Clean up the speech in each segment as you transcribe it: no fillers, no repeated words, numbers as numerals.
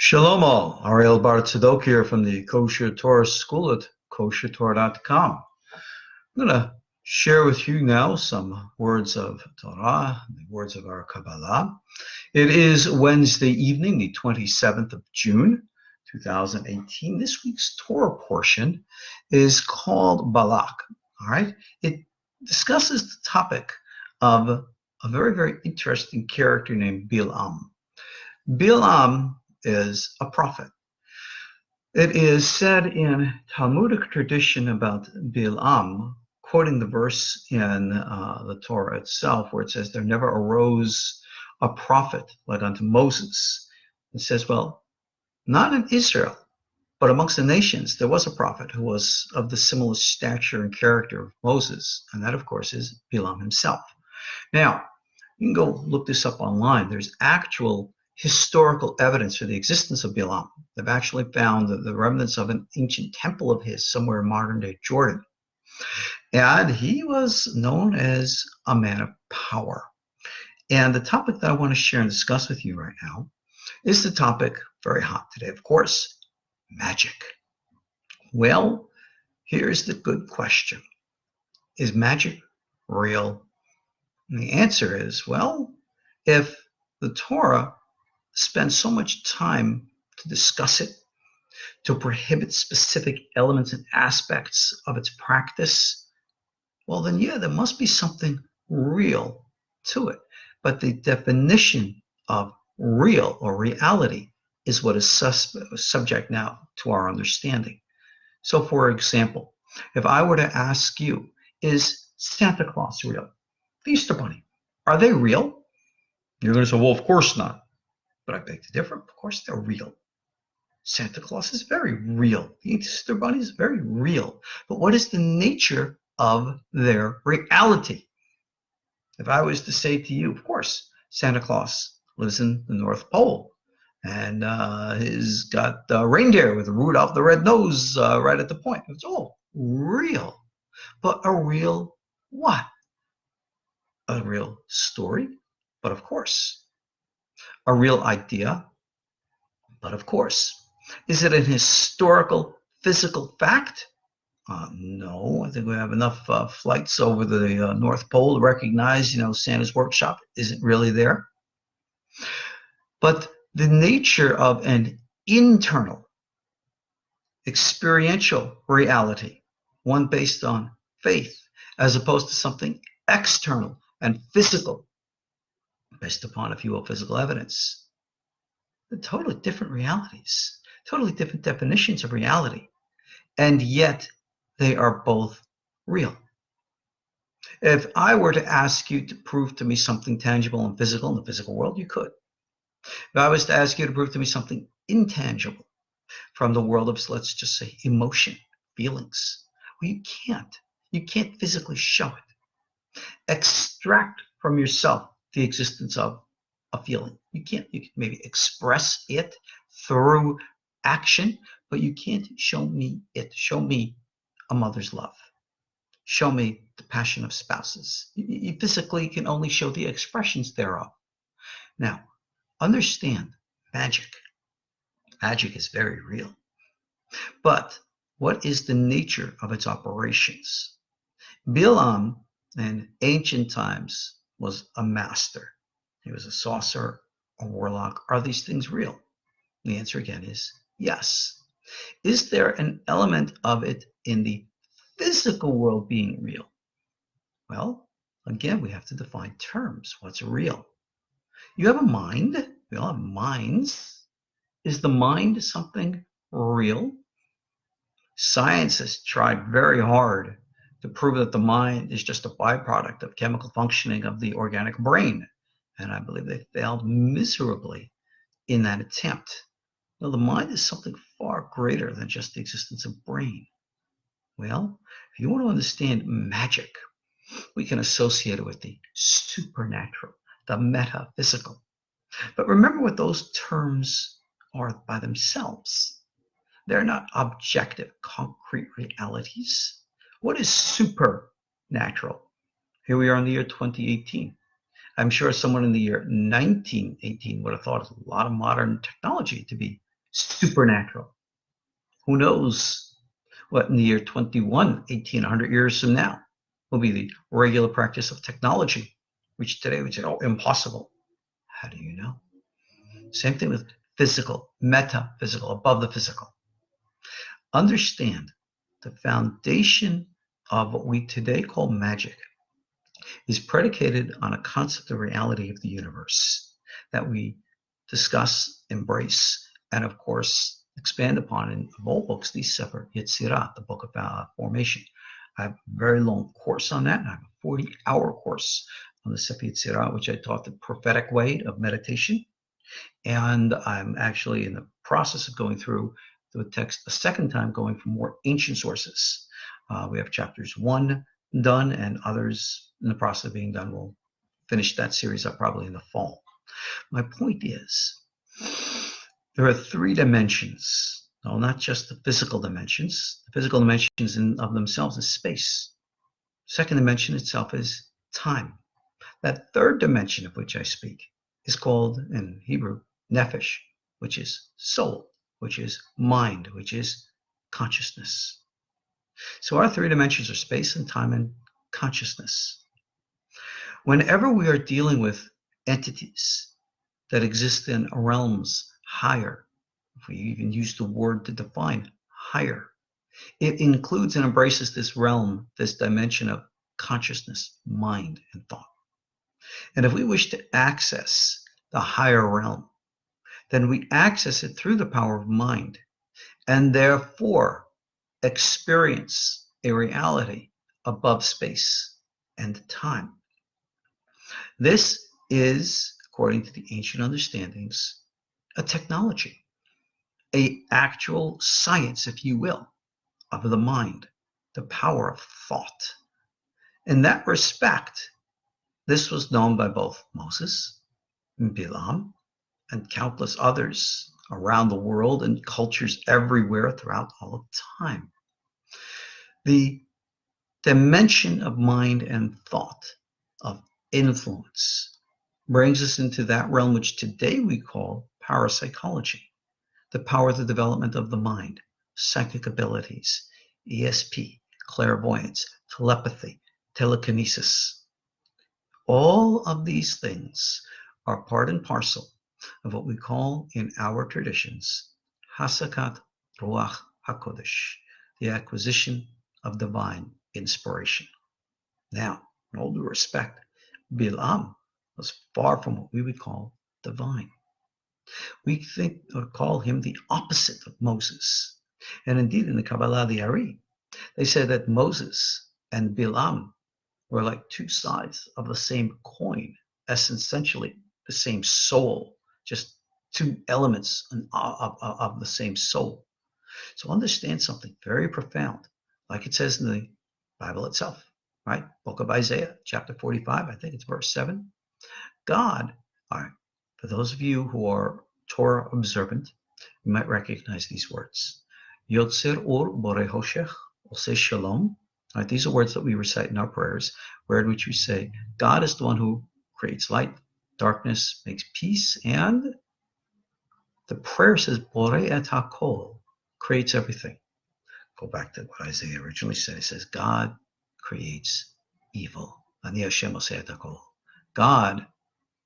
Shalom all. Ariel Tzadok here from the KosherTorah school at KosherTorah.com. I'm going to share with you now some words of Torah, the words of our Kabbalah. It is Wednesday evening, the 27th of June, 2018. This week's Torah portion is called Balak. All right. It discusses the topic of a very, very interesting character named Bilam. Bilam is a prophet. It is said in Talmudic tradition about Bilam, quoting the verse in the Torah itself, where it says, there never arose a prophet like unto Moses. It says, well, not in Israel, but amongst the nations, there was a prophet who was of the similar stature and character of Moses, and that, of course, is Bilam himself. Now, you can go look this up online. There's actual historical evidence for the existence of Bilam. They've actually found the remnants of an ancient temple of his somewhere in modern-day Jordan. And he was known as a man of power. And the topic that I want to share and discuss with you right now is the topic very hot today, of course, magic. Well, here's the good question. Is magic real? And the answer is, well, if the Torah spends so much time to discuss it, to prohibit specific elements and aspects of its practice, well, then, yeah, there must be something real to it. But the definition of real or reality is what is subject now to our understanding. So, for example, if I were to ask you, is Santa Claus real? The Easter Bunny, are they real? You're going to say, well, of course not. But I beg to differ. Of course, they're real. Santa Claus is very real. The Easter Bunny is very real. But what is the nature of their reality? If I was to say to you, of course, Santa Claus lives in the North Pole, and he's got reindeer with Rudolph the Red Nose right at the point. It's all real. But a real what? A real story? But of course. A real idea? But of course. Is it an historical, physical fact? No, I think we have enough flights over the North Pole to recognize, Santa's workshop isn't really there. But the nature of an internal, experiential reality, one based on faith, as opposed to something external and physical, based upon, if you will, physical evidence. They're totally different realities, totally different definitions of reality, and yet they are both real. If I were to ask you to prove to me something tangible and physical in the physical world, you could. If I was to ask you to prove to me something intangible from the world of, let's just say, emotion, feelings, well, you can't. You can't physically show it. Extract from yourself the existence of a feeling. You can maybe express it through action, but you can't show me it. Show me a mother's love. Show me the passion of spouses. You physically can only show the expressions thereof. Now, understand magic. Magic is very real. But what is the nature of its operations? Bilam, in ancient times, was a master. He was a sorcerer, a warlock. Are these things real? The answer again is yes. Is there an element of it in the physical world being real? Well, again, we have to define terms. What's real? You have a mind. We all have minds. Is the mind something real? Science has tried very hard to prove that the mind is just a byproduct of chemical functioning of the organic brain. And I believe they failed miserably in that attempt. Now, the mind is something far greater than just the existence of brain. Well, if you want to understand magic, we can associate it with the supernatural, the metaphysical. But remember what those terms are by themselves. They're not objective, concrete realities. What is supernatural? Here we are in the year 2018. I'm sure someone in the year 1918 would have thought a lot of modern technology to be supernatural. Who knows what in the year 1800 years from now, will be the regular practice of technology, which today we say, oh, impossible. How do you know? Same thing with physical, metaphysical, above the physical. Understand the foundation of what we today call magic is predicated on a concept of reality of the universe that we discuss, embrace, and of course expand upon in all books, the Sefer Yetzirah, the book of formation. I have a very long course on that. I have a 40-hour course on the Sefer Yetzirah, which I taught the prophetic way of meditation. And I'm actually in the process of going through the text a second time, going from more ancient sources. We have chapters 1 done and others in the process of being done. We'll finish that series up probably in the fall. My point is, there are 3 dimensions. No, not just the physical dimensions. The physical dimensions of themselves is space. Second dimension itself is time. That third dimension of which I speak is called in Hebrew nefesh, which is soul, which is mind, which is consciousness. So our 3 dimensions are space and time and consciousness. Whenever we are dealing with entities that exist in realms higher, if we even use the word to define higher, it includes and embraces this realm, this dimension of consciousness, mind, and thought. And if we wish to access the higher realm, then we access it through the power of mind, and therefore experience a reality above space and time. This is, according to the ancient understandings, a technology, an actual science, if you will, of the mind, the power of thought. In that respect, this was known by both Moses, Bilam, and countless others around the world and cultures everywhere throughout all of time. The dimension of mind and thought, of influence, brings us into that realm which today we call parapsychology, the power of the development of the mind, psychic abilities, ESP, clairvoyance, telepathy, telekinesis. All of these things are part and parcel of what we call in our traditions Hasakat Ruach HaKodesh, the acquisition of divine inspiration. Now, in all due respect, Bilam was far from what we would call divine. We think or call him the opposite of Moses. And indeed, in the Kabbalah, the Ariel, they say that Moses and Bilam were like 2 sides of the same coin, essentially the same soul, just 2 elements of the same soul. So understand something very profound, like it says in the Bible itself, right? Book of Isaiah, chapter 45, I think it's verse 7. God, all right, for those of you who are Torah observant, you might recognize these words. Yotzer Ur Borei Hoshech, Oseh Shalom. Right, these are words that we recite in our prayers, where in which we say, God is the one who creates light, darkness, makes peace, and the prayer says, Borei et HaKol, creates everything. Go back to what Isaiah originally said. It says, God creates evil. Ani Hashem Oseh et HaKol. God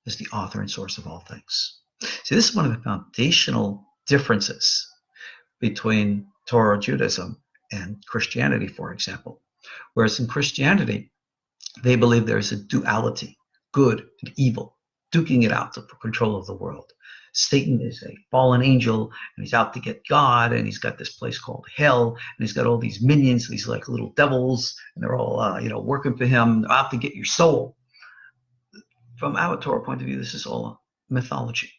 is the author and source of all things. See, this is one of the foundational differences between Torah Judaism and Christianity, for example. Whereas in Christianity, they believe there is a duality, good and evil, duking it out for control of the world. Satan is a fallen angel, and he's out to get God, and he's got this place called hell, and he's got all these minions, these like little devils, and they're all working for him. They're out to get your soul. From our Torah point of view, this is all mythology.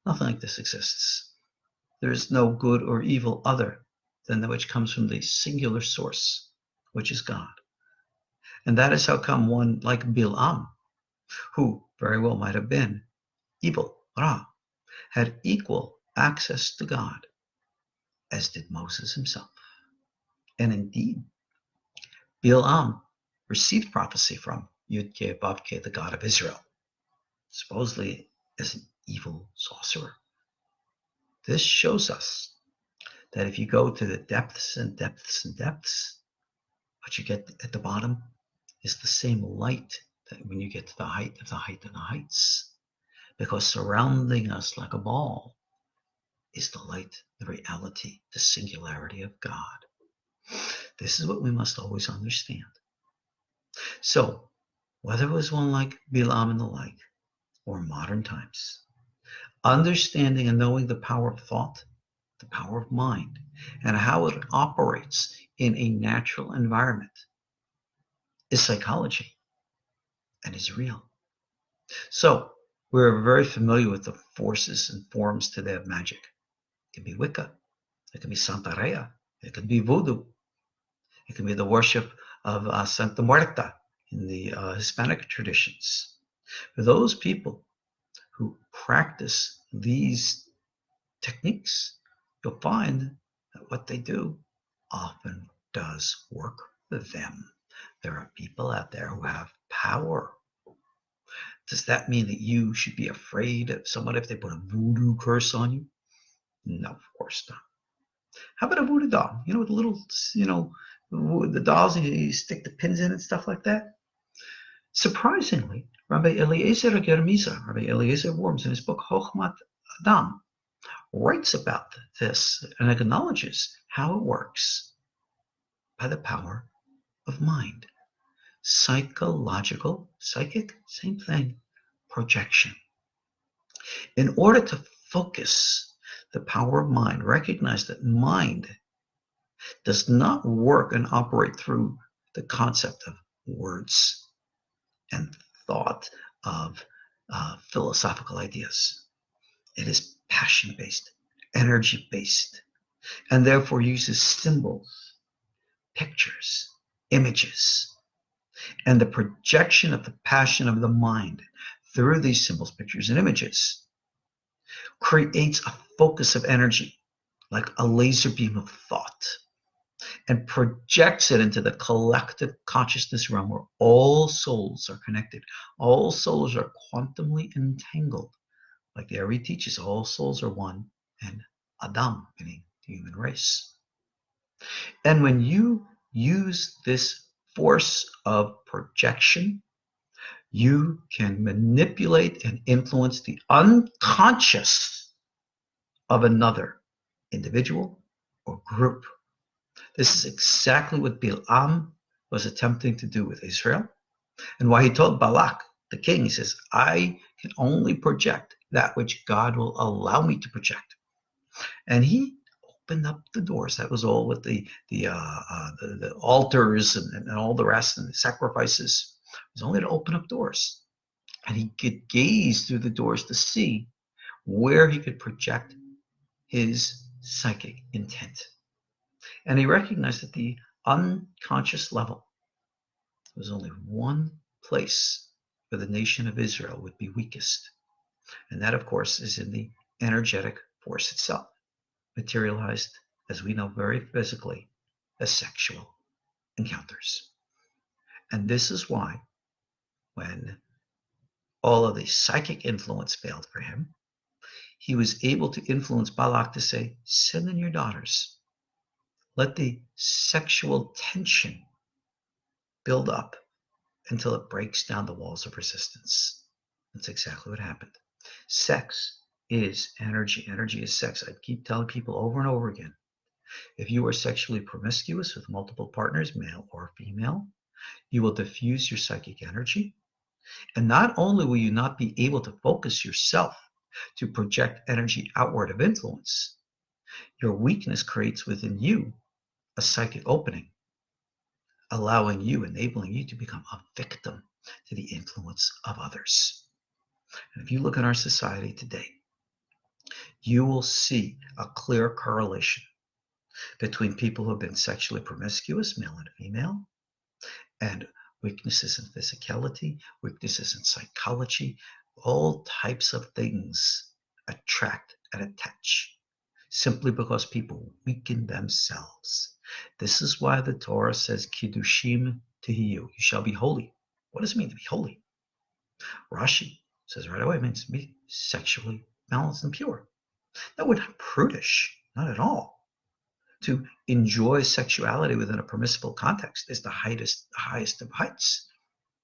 Nothing like this exists. There is no good or evil other than that which comes from the singular source, which is God. And that is how come one like Bilam, who very well might have been evil, Ra, had equal access to God, as did Moses himself. And indeed, Bilam received prophecy from Yud-Keh, Vav-Keh, the God of Israel, supposedly as an evil sorcerer. This shows us that if you go to the depths and depths and depths, what you get at the bottom is the same light that when you get to the height of the height of the heights. Because surrounding us like a ball is the light, the reality, the singularity of God. This is what we must always understand. So, whether it was one like Bilam and the like, or modern times, understanding and knowing the power of thought, the power of mind, and how it operates in a natural environment is psychology and is real. So, we're very familiar with the forces and forms today of magic. It can be Wicca, it can be Santeria, it can be Voodoo, it can be the worship of Santa Muerta in the Hispanic traditions. For those people who practice these techniques, you'll find that what they do often does work for them. There are people out there who have power. Does that mean that you should be afraid of someone if they put a voodoo curse on you? No, of course not. How about a voodoo doll? You know, with the little, the dolls you stick the pins in and stuff like that? Surprisingly, Rabbi Eliezer Germiza, Rabbi Eliezer Worms, in his book Chochmat Adam, writes about this and acknowledges how it works by the power of mind. Psychological, psychic, same thing, projection. In order to focus the power of mind, recognize that mind does not work and operate through the concept of words and thought of philosophical ideas. It is passion-based, energy-based, and therefore uses symbols, pictures, images, and the projection of the passion of the mind through these symbols, pictures, and images creates a focus of energy, like a laser beam of thought, and projects it into the collective consciousness realm where all souls are connected. All souls are quantumly entangled. Like the Ariel teaches, all souls are one, and Adam, meaning the human race. And when you use this force of projection, you can manipulate and influence the unconscious of another individual or group. This is exactly what Bilam was attempting to do with Israel, and why he told Balak, the king, he says, I can only project that which God will allow me to project. And he opened up the doors. That was all with the altars and all the rest and the sacrifices. It was only to open up doors. And he could gaze through the doors to see where he could project his psychic intent. And he recognized at the unconscious level, there was only one place where the nation of Israel would be weakest. And that, of course, is in the energetic force itself, materialized, as we know very physically, as sexual encounters. And this is why, when all of the psychic influence failed for him, he was able to influence Balak to say, send in your daughters. Let the sexual tension build up until it breaks down the walls of resistance. That's exactly what happened. Sex is energy. Energy is sex. I keep telling people over and over again, if you are sexually promiscuous with multiple partners, male or female, you will diffuse your psychic energy. And not only will you not be able to focus yourself to project energy outward of influence, your weakness creates within you a psychic opening, allowing you, enabling you to become a victim to the influence of others. And if you look at our society today, you will see a clear correlation between people who have been sexually promiscuous, male and female, and weaknesses in physicality, weaknesses in psychology, all types of things attract and attach simply because people weaken themselves. This is why the Torah says, Kiddushim Tihiyu, you shall be holy. What does it mean to be holy? Rashi says right away, it means to be sexually balanced and pure. No, we're not prudish, not at all. To enjoy sexuality within a permissible context is the highest of heights.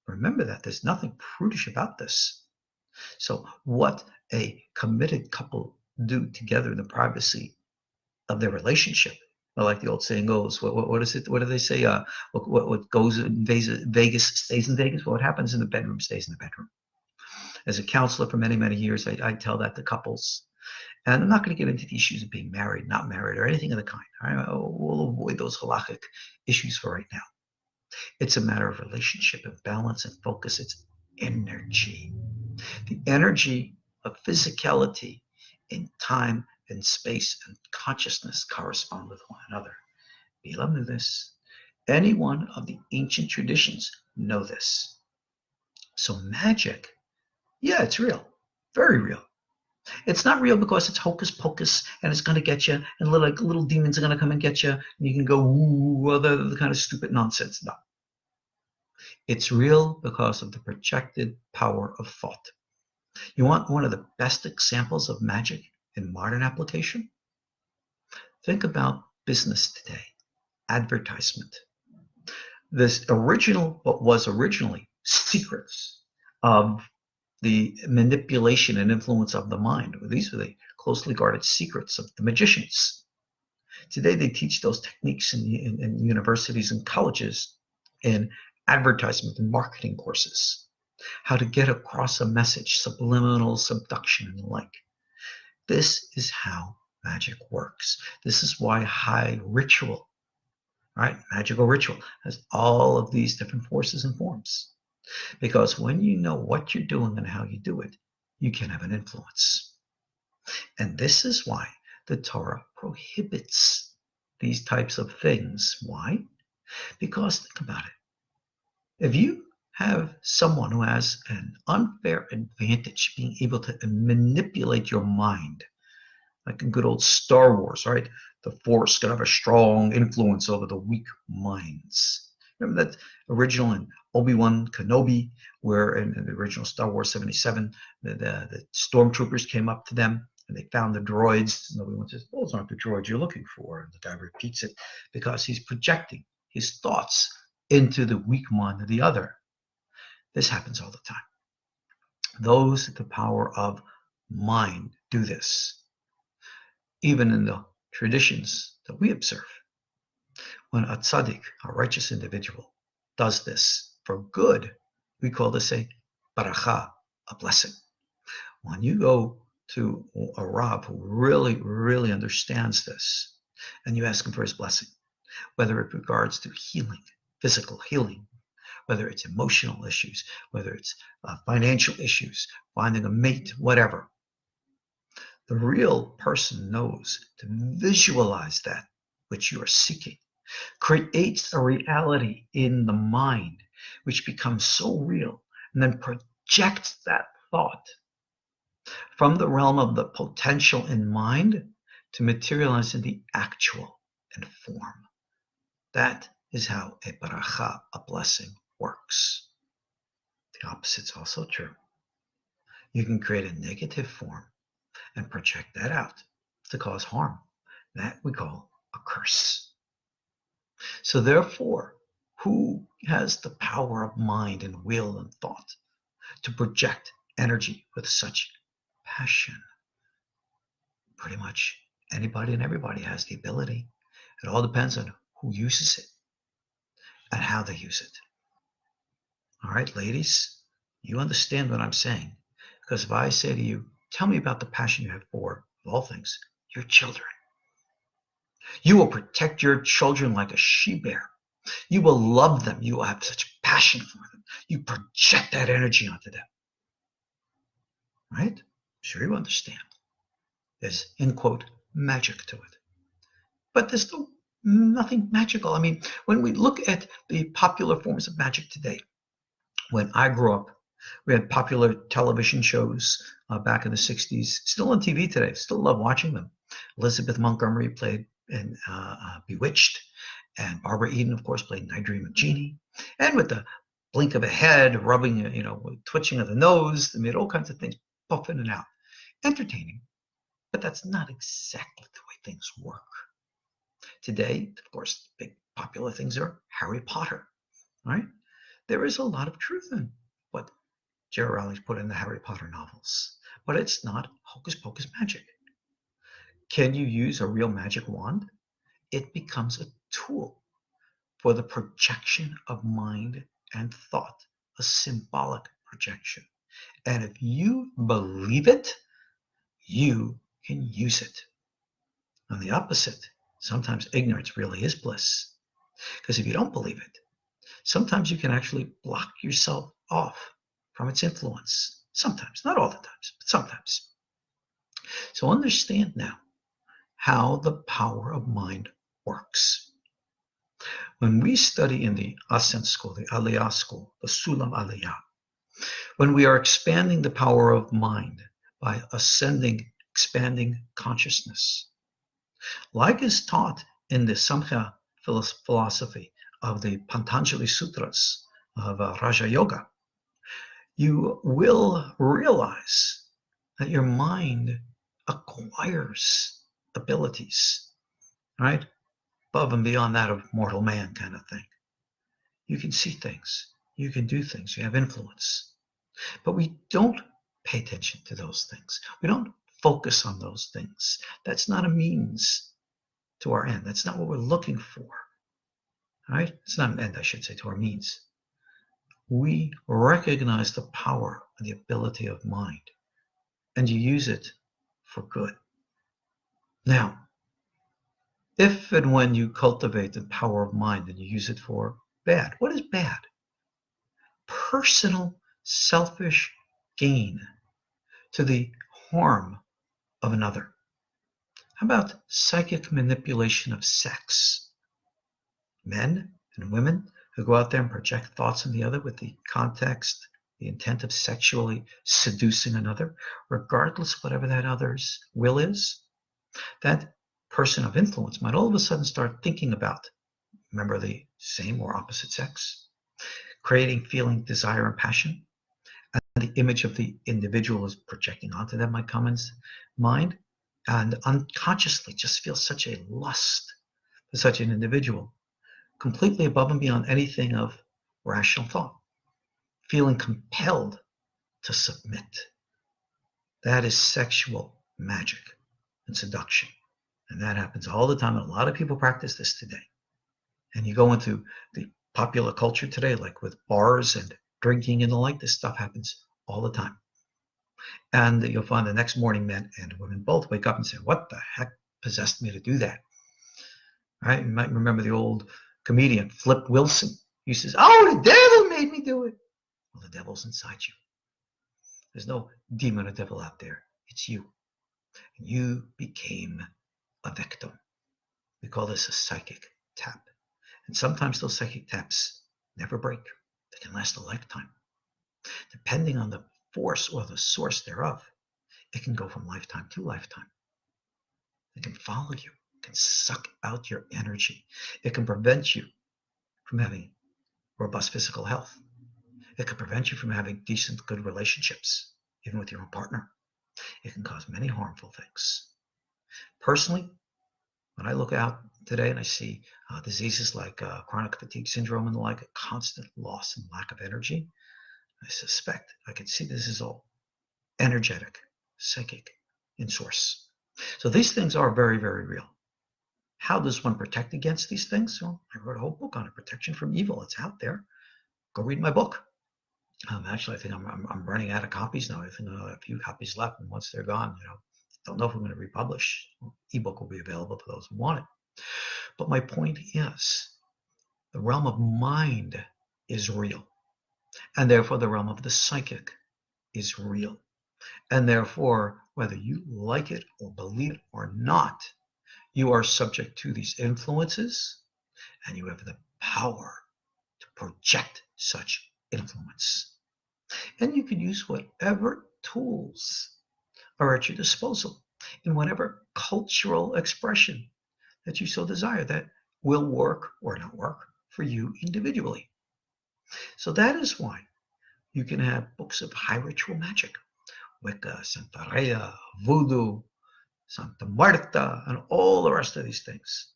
Remember that. There's nothing prudish about this. So what a committed couple do together in the privacy of their relationship, like the old saying goes, what is it? What do they say? What goes in Vegas stays in Vegas. What happens in the bedroom stays in the bedroom. As a counselor for many, many years, I tell that to couples. And I'm not going to get into the issues of being married, not married, or anything of the kind. Right? We'll avoid those halakhic issues for right now. It's a matter of relationship and balance and focus. It's energy. The energy of physicality in time and space and consciousness correspond with one another. Bilam knew this. Any one of the ancient traditions know this. So magic, yeah, it's real, very real. It's not real because it's hocus pocus and it's going to get you, and little demons are going to come and get you, and you can go, ooh, the kind of stupid nonsense. No. It's real because of the projected power of thought. You want one of the best examples of magic in modern application? Think about business today, advertisement. What was originally secrets of the manipulation and influence of the mind. These were the closely guarded secrets of the magicians. Today, they teach those techniques in universities and colleges in advertisement and marketing courses. How to get across a message, subliminal subduction and the like. This is how magic works. This is why high ritual, right? Magical ritual has all of these different forces and forms. Because when you know what you're doing and how you do it, you can have an influence. And this is why the Torah prohibits these types of things. Why? Because think about it. If you have someone who has an unfair advantage being able to manipulate your mind, like in good old Star Wars, right? The Force can have a strong influence over the weak minds. Remember that original in Obi-Wan Kenobi, where in the original Star Wars 77, the stormtroopers came up to them and they found the droids. And Obi-Wan says, those aren't the droids you're looking for. And the guy repeats it because he's projecting his thoughts into the weak mind of the other. This happens all the time. Those with the power of mind do this. Even in the traditions that we observe, when a tzaddik, a righteous individual, does this for good, we call this a baracha, a blessing. When you go to a Rav who really, really understands this, and you ask him for his blessing, whether it regards to healing, physical healing, whether it's emotional issues, whether it's financial issues, finding a mate, whatever, the real person knows to visualize that which you are seeking, creates a reality in the mind which becomes so real, and then projects that thought from the realm of the potential in mind to materialize in the actual and form. That is how a baracha, a blessing, works. The opposite is also true. You can create a negative form and project that out to cause harm. That we call a curse. So therefore, who has the power of mind and will and thought to project energy with such passion? Pretty much anybody and everybody has the ability. It all depends on who uses it and how they use it. All right, ladies, you understand what I'm saying. Because if I say to you, tell me about the passion you have for, of all things, your children. You will protect your children like a she-bear. You will love them. You will have such passion for them. You project that energy onto them. Right? Sure you understand. There's, in quote, magic to it. But there's nothing magical. I mean, when we look at the popular forms of magic today, when I grew up, we had popular television shows back in the 60s, still on TV today. Still love watching them. Elizabeth Montgomery played in Bewitched, and Barbara Eden, of course, played I Dream of Jeannie. And with the blink of a head, rubbing, twitching of the nose, they made all kinds of things, puff in and out. Entertaining, But that's not exactly the way things work. Today, of course, big popular things are Harry Potter, right? There is a lot of truth in what J.R.R. Rowling's put in the Harry Potter novels, but it's not hocus pocus magic. Can you use a real magic wand? It becomes a tool for the projection of mind and thought, a symbolic projection. And if you believe it, you can use it. On the opposite, sometimes ignorance really is bliss. Because if you don't believe it, sometimes you can actually block yourself off from its influence. Sometimes, not all the times, but sometimes. So understand now how the power of mind works. When we study in the Ascent school, the Aliyah school, the Sulam Aliyah, when we are expanding the power of mind by expanding consciousness, like is taught in the Samkhya philosophy of the Patanjali Sutras of Raja Yoga, you will realize that your mind acquires abilities, right? Above and beyond that of mortal man kind of thing. You can see things. You can do things. You have influence. But we don't pay attention to those things. We don't focus on those things. That's not a means to our end. That's not what we're looking for. Right? It's not an end, I should say, to our means. We recognize the power and the ability of mind, and you use it for good. Now, if and when you cultivate the power of mind and you use it for bad, what is bad? Personal, selfish gain to the harm of another. How about psychic manipulation of sex? Men and women who go out there and project thoughts on the other with the context, the intent of sexually seducing another, regardless of whatever that other's will is, that person of influence might all of a sudden start thinking about, remember, the same or opposite sex, creating feeling, desire, and passion, and the image of the individual is projecting onto them might come in mind, and unconsciously just feel such a lust for such an individual, completely above and beyond anything of rational thought, feeling compelled to submit. That is sexual magic and seduction. And that happens all the time. And a lot of people practice this today. And you go into the popular culture today, like with bars and drinking and the like, this stuff happens all the time. And you'll find the next morning men and women both wake up and say, what the heck possessed me to do that? Right? You might remember the old comedian Flip Wilson. He says, oh, the devil made me do it. Well, the devil's inside you. There's no demon or devil out there. It's you. And you became a victim. We call this a psychic tap. And sometimes those psychic taps never break. They can last a lifetime. Depending on the force or the source thereof, it can go from lifetime to lifetime. It can follow you. It can suck out your energy. It can prevent you from having robust physical health. It can prevent you from having decent, good relationships, even with your own partner. It can cause many harmful things. Personally, when I look out today and I see diseases like chronic fatigue syndrome and the like, a constant loss and lack of energy, I suspect I can see this is all energetic, psychic in source. So these things are very, very real. How does one protect against these things? Well, I wrote a whole book on it, Protection from Evil. It's out there. Go read my book. Actually, I think I'm running out of copies now. I think I have a few copies left, and once they're gone, don't know if I'm going to republish. Ebook will be available for those who want it. But my point is, the realm of mind is real, and therefore the realm of the psychic is real, and therefore whether you like it or believe it or not, you are subject to these influences, and you have the power to project such influence. And you can use whatever tools are at your disposal in whatever cultural expression that you so desire that will work or not work for you individually. So that is why you can have books of high ritual magic, Wicca, Santeria, Voodoo, Santa Marta, and all the rest of these things.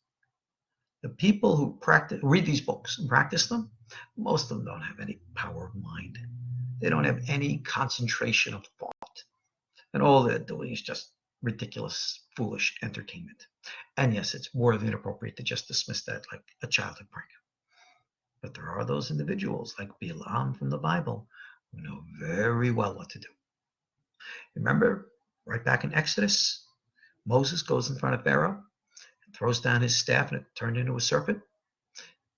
The people who read these books and practice them, most of them don't have any power of mind. They don't have any concentration of thought. And all they're doing is just ridiculous, foolish entertainment. And yes, it's more than inappropriate to just dismiss that like a childhood prank. But there are those individuals like Balaam from the Bible who know very well what to do. Remember, right back in Exodus, Moses goes in front of Pharaoh and throws down his staff and it turned into a serpent.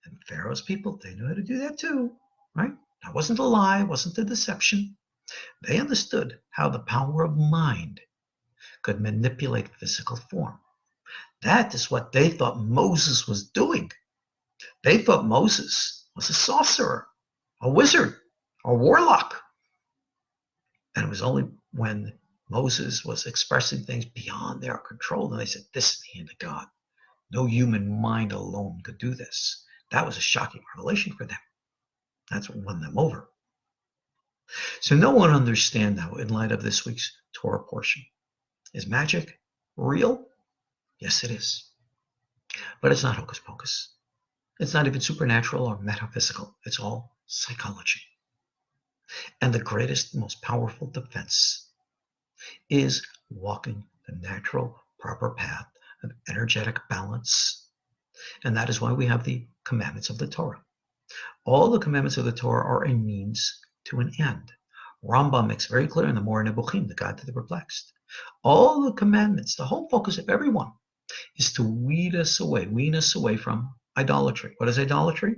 And Pharaoh's people, they knew how to do that too, right? That wasn't a lie, wasn't a deception. They understood how the power of mind could manipulate physical form. That is what they thought Moses was doing. They thought Moses was a sorcerer, a wizard, a warlock. And it was only when Moses was expressing things beyond their control, and they said, this is the hand of God. No human mind alone could do this. That was a shocking revelation for them. That's what won them over. So no one understands now, in light of this week's Torah portion. Is magic real? Yes, it is. But it's not hocus pocus. It's not even supernatural or metaphysical. It's all psychology. And the greatest, most powerful defense is walking the natural, proper path of energetic balance. And that is why we have the commandments of the Torah. All the commandments of the Torah are a means to an end. Rambam makes very clear in the Moreh Nebuchim, the Guide to the Perplexed. All the commandments, the whole focus of everyone, is to wean us away from idolatry. What is idolatry?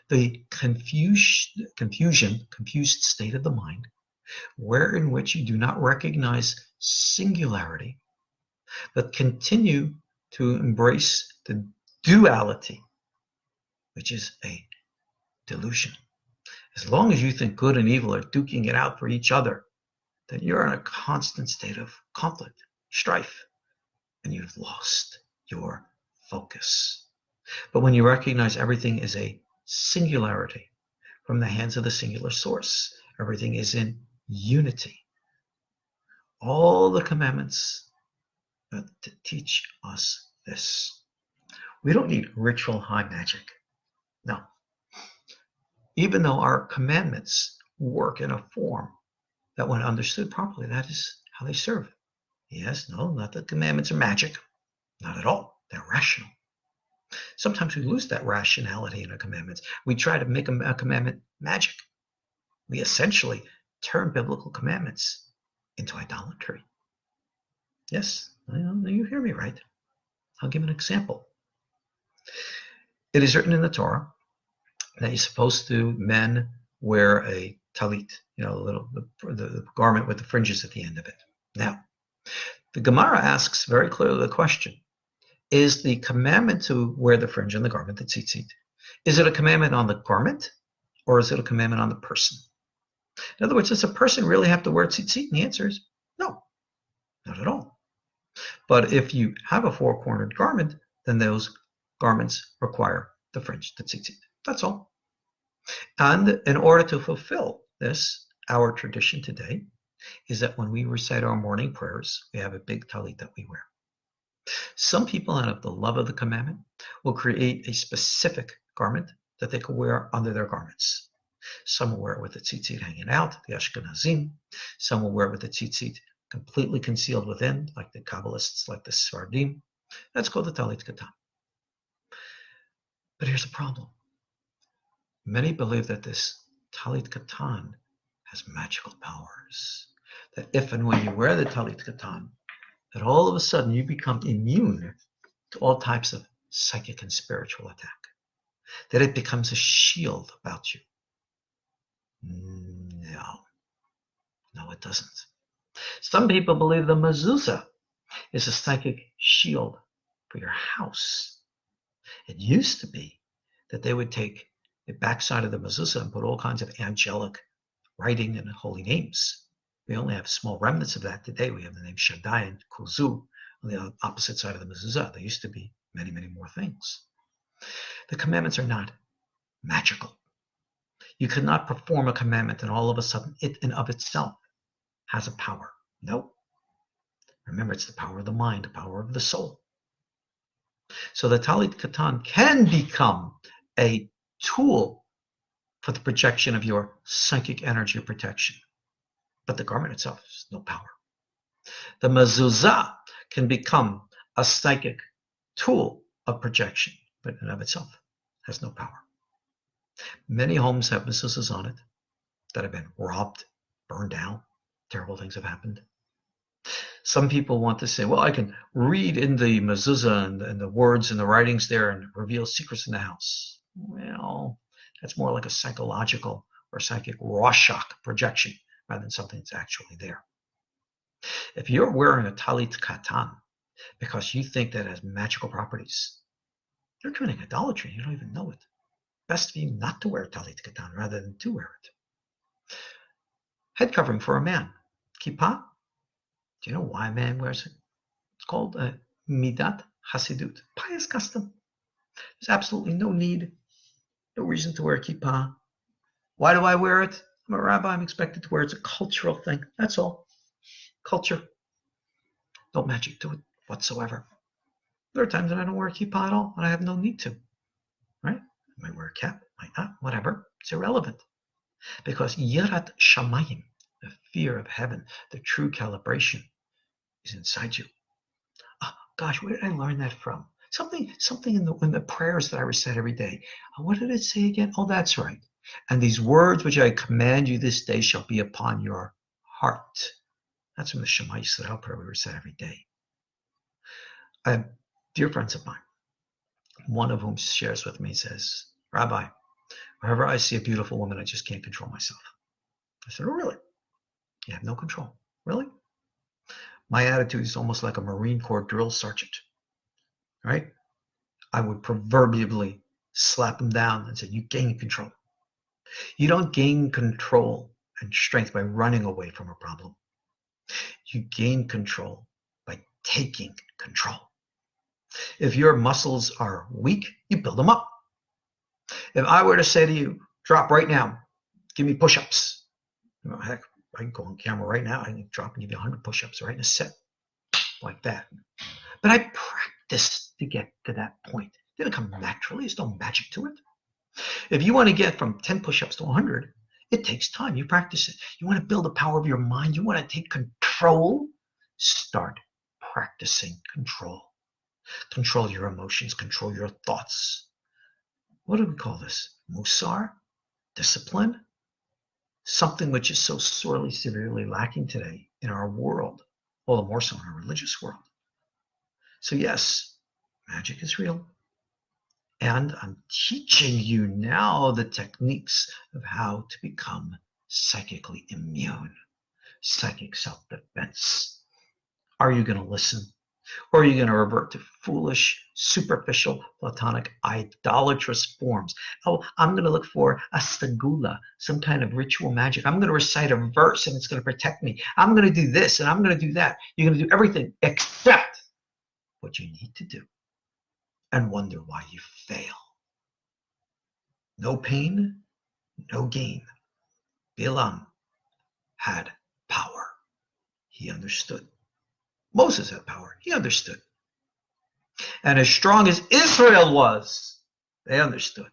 The confused state of the mind, in which you do not recognize singularity, but continue to embrace the duality, which is a delusion. As long as you think good and evil are duking it out for each other, then you're in a constant state of conflict, strife, and you've lost your focus. But when you recognize everything is a singularity from the hands of the singular source, everything is in unity. All the commandments to teach us this. We don't need ritual high magic. No. Even though our commandments work in a form that when understood properly, that is how they serve. Yes, no, not that commandments are magic. Not at all. They're rational. Sometimes we lose that rationality in our commandments. We try to make a commandment magic. We essentially turn biblical commandments into idolatry. Yes, you hear me right. I'll give an example. It is written in the Torah that you're supposed to, men wear a talit, the garment with the fringes at the end of it. Now, the Gemara asks very clearly the question, is the commandment to wear the fringe on the garment, the tzitzit, is it a commandment on the garment or is it a commandment on the person? In other words, does a person really have to wear tzitzit? And the answer is no, not at all. But if you have a four-cornered garment, then those garments require the fringe, the tzitzit. That's all. And in order to fulfill this, our tradition today is that when we recite our morning prayers, we have a big talit that we wear. Some people, out of the love of the commandment, will create a specific garment that they can wear under their garments. Some will wear it with the tzitzit hanging out, the Ashkenazim. Some will wear it with the tzitzit completely concealed within, like the Kabbalists, like the Sephardim. That's called the talit katan. But here's the problem. Many believe that this talit katan has magical powers. That if and when you wear the talit katan, that all of a sudden you become immune to all types of psychic and spiritual attack. That it becomes a shield about you. No, it doesn't. Some people believe the mezuzah is a psychic shield for your house. It used to be that they would take the backside of the mezuzah and put all kinds of angelic writing and holy names. We only have small remnants of that today. We have the name Shaddai and Kuzu on the opposite side of the mezuzah. There used to be many, many more things. The commandments are not magical. You cannot perform a commandment and all of a sudden it in of itself has a power. No. Remember, it's the power of the mind, the power of the soul. So the talit katan can become a tool for the projection of your psychic energy of protection. But the garment itself has no power. The mezuzah can become a psychic tool of projection, but in and of itself has no power. Many homes have mezuzahs on it that have been robbed, burned down. Terrible things have happened. Some people want to say, well, I can read in the mezuzah and the words and the writings there and reveal secrets in the house. Well, that's more like a psychological or psychic Rorschach projection rather than something that's actually there. If you're wearing a talit katan because you think that it has magical properties, you're committing idolatry. You don't even know it. Best for you not to wear a talit katan rather than to wear it. Head covering for a man. Kippah. Do you know why a man wears it? It's called a midat hasidut, pious custom. There's absolutely no need, no reason to wear a kippah. Why do I wear it? I'm a rabbi. I'm expected to wear it. It's a cultural thing. That's all. Culture. No magic to it whatsoever. There are times that I don't wear a kippah at all, and I have no need to. Right? I might wear a cap, might not, whatever. It's irrelevant. Because yirat shamayim, the fear of heaven, the true calibration, is inside you. Oh, gosh, where did I learn that from? Something in the prayers that I recite every day. What did it say again? Oh, that's right. And these words which I command you this day shall be upon your heart. That's from the Shema Yisrael prayer we recite every day. I have dear friends of mine, one of whom shares with me, says, Rabbi, wherever I see a beautiful woman, I just can't control myself. I said, oh, really? You have no control. Really? My attitude is almost like a Marine Corps drill sergeant, right? I would proverbially slap him down and say, you gain control. You don't gain control and strength by running away from a problem. You gain control by taking control. If your muscles are weak, you build them up. If I were to say to you, drop right now, give me push-ups. Heck, I can go on camera right now. I can drop and give you 100 push-ups right in a set like that. But I practiced to get to that point. It didn't come naturally. There's no magic to it. If you want to get from 10 push-ups to 100, it takes time. You practice it. You want to build the power of your mind. You want to take control. Start practicing control. Control your emotions. Control your thoughts. What do we call this? Musar? Discipline? Something which is so sorely, severely lacking today in our world, all the more so in our religious world. So yes, magic is real. And I'm teaching you now the techniques of how to become psychically immune, psychic self-defense. Are you going to listen? Or are you going to revert to foolish, superficial, platonic, idolatrous forms? Oh, I'm going to look for a segula, some kind of ritual magic. I'm going to recite a verse and it's going to protect me. I'm going to do this and I'm going to do that. You're going to do everything except what you need to do and wonder why you fail. No pain, no gain. Bilam had power. He understood. Moses had power. He understood. And as strong as Israel was, they understood.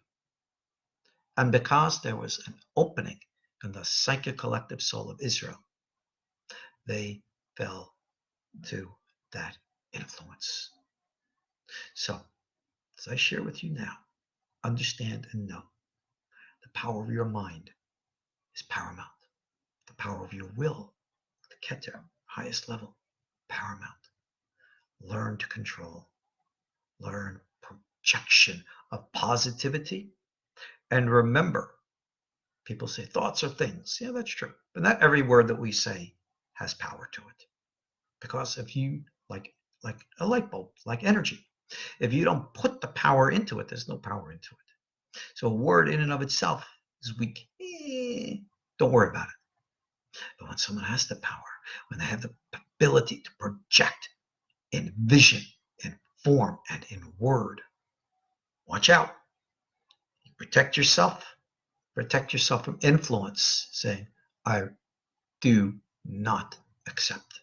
And because there was an opening in the psychic collective soul of Israel, they fell to that influence. So, as I share with you now, understand and know the power of your mind is paramount. The power of your will, the Keter, highest level, paramount. Learn to control. Learn projection of positivity. And remember, people say thoughts are things. Yeah, that's true. But not every word that we say has power to it. Because if you, like a light bulb, like energy, if you don't put the power into it, there's no power into it. So a word in and of itself is weak. Don't worry about it. But when someone has the power, when they have the ability to project in vision, in form, and in word, watch out. Protect yourself from influence, saying, I do not accept.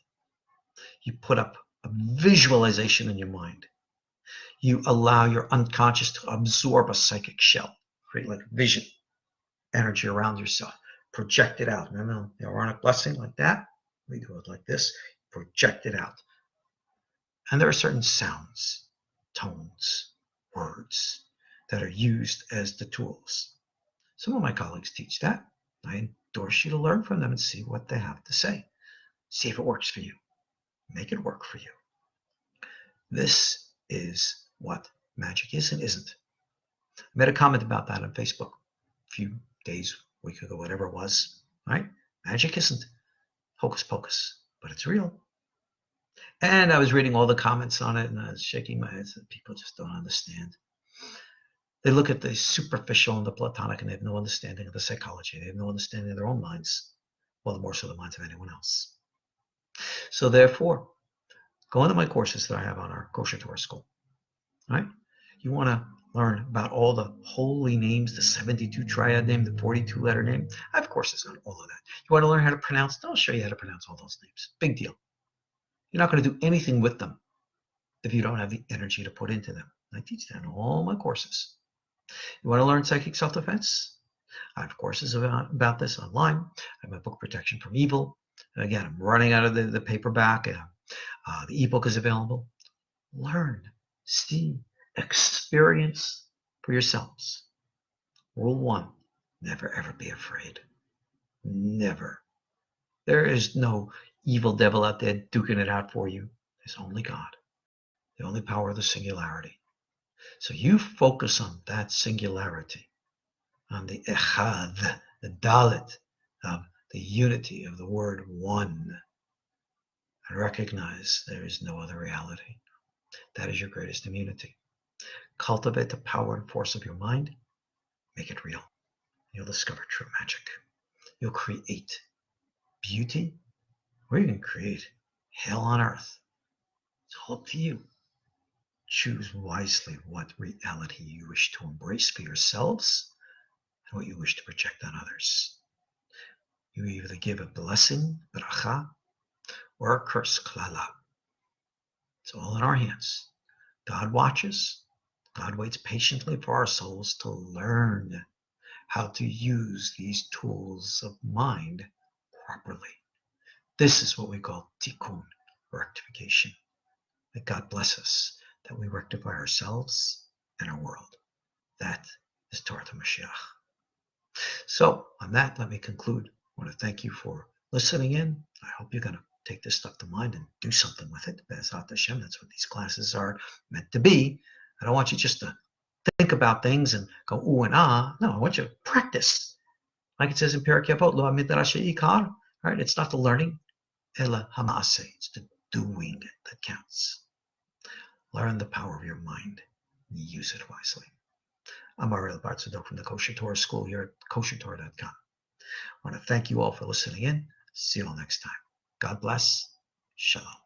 You put up a visualization in your mind. You allow your unconscious to absorb a psychic shell, create like vision, energy around yourself. Project it out. Remember the Aaronic blessing like that? We do it like this. Project it out. And there are certain sounds, tones, words that are used as the tools. Some of my colleagues teach that. I endorse you to learn from them and see what they have to say. See if it works for you. Make it work for you. This is what magic is and isn't. I made a comment about that on Facebook a few days, week ago, whatever it was. Right? Magic isn't hocus pocus, but it's real. And I was reading all the comments on it, and I was shaking my head that people just don't understand. They look at the superficial and the platonic, and they have no understanding of the psychology. They have no understanding of their own minds, well, the more so the minds of anyone else. So therefore, go into my courses that I have on our KosherTorah school. Right? You want to learn about all the holy names, the 72 triad name, the 42 letter name. I have courses on all of that. You want to learn how to pronounce? I'll show you how to pronounce all those names. Big deal. You're not going to do anything with them if you don't have the energy to put into them. I teach that in all my courses. You want to learn psychic self-defense? I have courses about this online. I have my book, Protection from Evil. And again, I'm running out of the paperback. The ebook is available. Learn, see, experience for yourselves. Rule 1, never ever be afraid. Never. There is no evil devil out there duking it out for you. There's only God, the only power of the singularity. So you focus on that singularity, on the echad, the dalit of the unity of the word one, and recognize there is no other reality. That is your greatest immunity. Cultivate the power and force of your mind. Make it real. You'll discover true magic. You'll create beauty, or you can create hell on earth. It's all up to you. Choose wisely what reality you wish to embrace for yourselves and what you wish to project on others. You either give a blessing, bracha, or a curse, klala. It's all in our hands. God watches. God waits patiently for our souls to learn how to use these tools of mind properly. This is what we call tikkun, rectification. That God bless us, that we rectify ourselves and our world. That is Torah Mashiach. So on that, let me conclude. I want to thank you for listening in. I hope you're going to take this stuff to mind and do something with it. Be'ezrat Hashem, that's what these classes are meant to be. I don't want you just to think about things and go ooh and ah. No, I want you to practice. Like it says in Perek Yavot, lo midrash ikar. Right? It's not the learning, ela hamaaseh. It's the doing that counts. Learn the power of your mind. Use it wisely. I'm Ariel Tzadok from the KosherTorah School here at KosherTorah.com. I want to thank you all for listening in. See you all next time. God bless. Shalom.